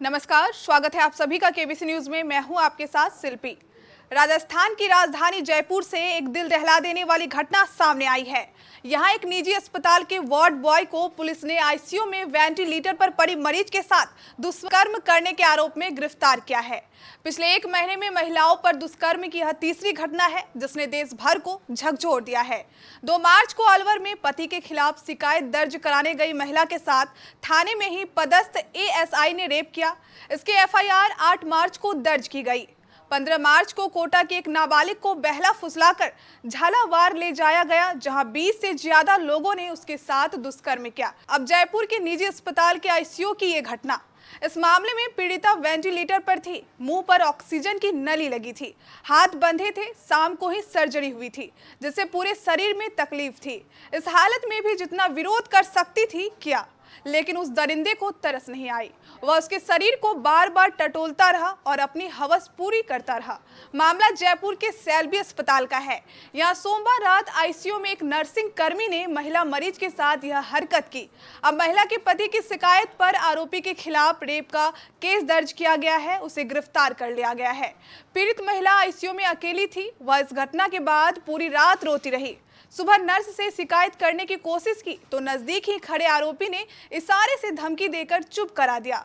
नमस्कार, स्वागत है आप सभी का केबीसी न्यूज में। मैं हूं आपके साथ शिल्पी। राजस्थान की राजधानी जयपुर से एक दिल दहला देने वाली घटना सामने आई है। यहां एक निजी अस्पताल के वार्ड बॉय को पुलिस ने आईसीयू में वेंटिलेटर पर पड़ी मरीज के साथ दुष्कर्म करने के आरोप में गिरफ्तार किया है। पिछले एक महीने में महिलाओं पर दुष्कर्म की यह तीसरी घटना है जिसने देश भर को झकझोर दिया है। 2 मार्च को अलवर में पति के खिलाफ शिकायत दर्ज कराने गई महिला के साथ थाने में ही पदस्थ एएसआई ने रेप किया। इसकी एफआईआर 8 मार्च को दर्ज की गई। 15 मार्च को कोटा के एक नाबालिग को बहला फुसलाकर झालावाड़ ले जाया गया, जहां 20 से ज्यादा लोगों ने उसके साथ दुष्कर्म किया। अब जयपुर के निजी अस्पताल के आईसीयू की ये घटना। इस मामले में पीड़िता वेंटिलेटर पर थी, मुंह पर ऑक्सीजन की नली लगी थी, हाथ बंधे थे, शाम को ही सर्जरी हुई थी जिससे पूरे शरीर में तकलीफ थी। इस हालत में भी जितना विरोध कर सकती थी किया, लेकिन उस दरिंदे को तरस नहीं आई। वह उसके शरीर को बार बार टटोलता रहा और अपनी हवस पूरी करता रहा। मामला जयपुर के सैलबी अस्पताल का है। यहाँ सोमवार रात आईसीयू में एक नर्सिंग कर्मी ने महिला मरीज के साथ यह हरकत की। अब महिला के पति की शिकायत पर आरोपी के खिलाफ रेप का केस दर्ज किया गया है, उसे गिरफ्तार कर लिया गया है। पीड़ित महिला आईसीयू में अकेली थी। वह इस घटना के बाद पूरी रात रोती रही। सुबह नर्स से शिकायत करने की कोशिश की तो नजदीक ही खड़े आरोपी ने इशारे से धमकी देकर चुप करा दिया।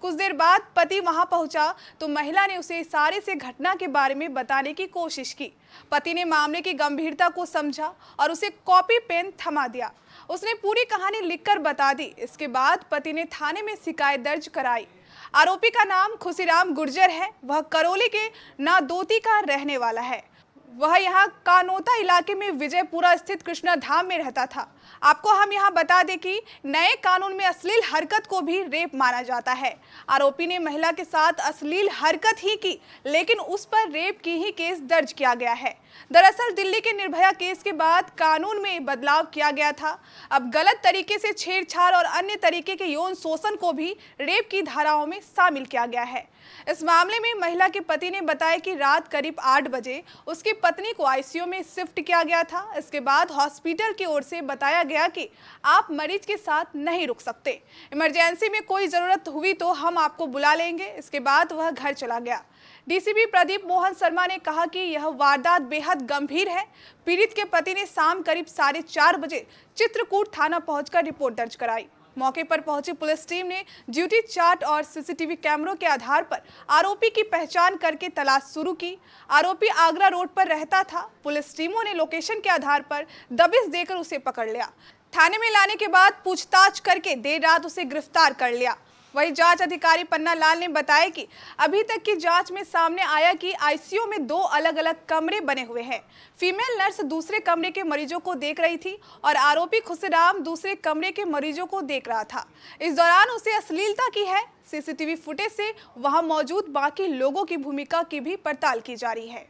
कुछ देर बाद पति वहां पहुंचा तो महिला ने उसे इशारे से घटना के बारे में बताने की कोशिश की। पति ने मामले की गंभीरता को समझा और उसे कॉपी पेन थमा दिया। उसने पूरी कहानी लिखकर बता दी। इसके बाद पति ने थाने में शिकायत दर्ज कराई। आरोपी का नाम खुशीराम गुर्जर है। वह करौली के नादोती का रहने वाला है। वह यहाँ कानोता इलाके में विजयपुरा स्थित कृष्णा धाम में रहता था। आपको हम यहाँ बता दें कि नए कानून में अश्लील हरकत को भी रेप माना जाता है। आरोपी ने महिला के साथ अश्लील हरकत ही की, लेकिन उस पर रेप की ही केस दर्ज किया गया है। दरअसल दिल्ली के निर्भया केस के बाद कानून में बदलाव किया गया था। अब गलत तरीके से छेड़छाड़ और अन्य तरीके के यौन शोषण को भी रेप की धाराओं में शामिल किया गया है। इस मामले में महिला के पति ने बताया कि रात करीब 8 बजे उसकी पत्नी को आईसीयू में शिफ्ट किया गया था। इसके बाद हॉस्पिटल की ओर से बताया गया कि आप मरीज के साथ नहीं रुक सकते, इमरजेंसी में कोई जरूरत हुई तो हम आपको बुला लेंगे। इसके बाद वह घर चला गया। डीसीपी प्रदीप मोहन शर्मा ने कहा कि यह वारदात बेहद गंभीर है। पीड़ित के पति ने शाम करीब 4:30 बजे चित्रकूट थाना पहुंचकर रिपोर्ट दर्ज कराई। मौके पर पहुंची पुलिस टीम ने ड्यूटी चार्ट और सीसीटीवी कैमरों के आधार पर आरोपी की पहचान करके तलाश शुरू की। आरोपी आगरा रोड पर रहता था। पुलिस टीमों ने लोकेशन के आधार पर दबिश देकर उसे पकड़ लिया। थाने में लाने के बाद पूछताछ करके देर रात उसे गिरफ्तार कर लिया। वही जांच अधिकारी पन्ना लाल ने बताया कि अभी तक की जांच में सामने आया कि आईसीयू में 2 अलग-अलग कमरे बने हुए हैं। फीमेल नर्स दूसरे कमरे के मरीजों को देख रही थी और आरोपी खुशीराम दूसरे कमरे के मरीजों को देख रहा था। इस दौरान उसे अश्लीलता की है। सीसीटीवी फुटेज से वहां मौजूद बाकी लोगों की भूमिका की भी पड़ताल की जा रही है।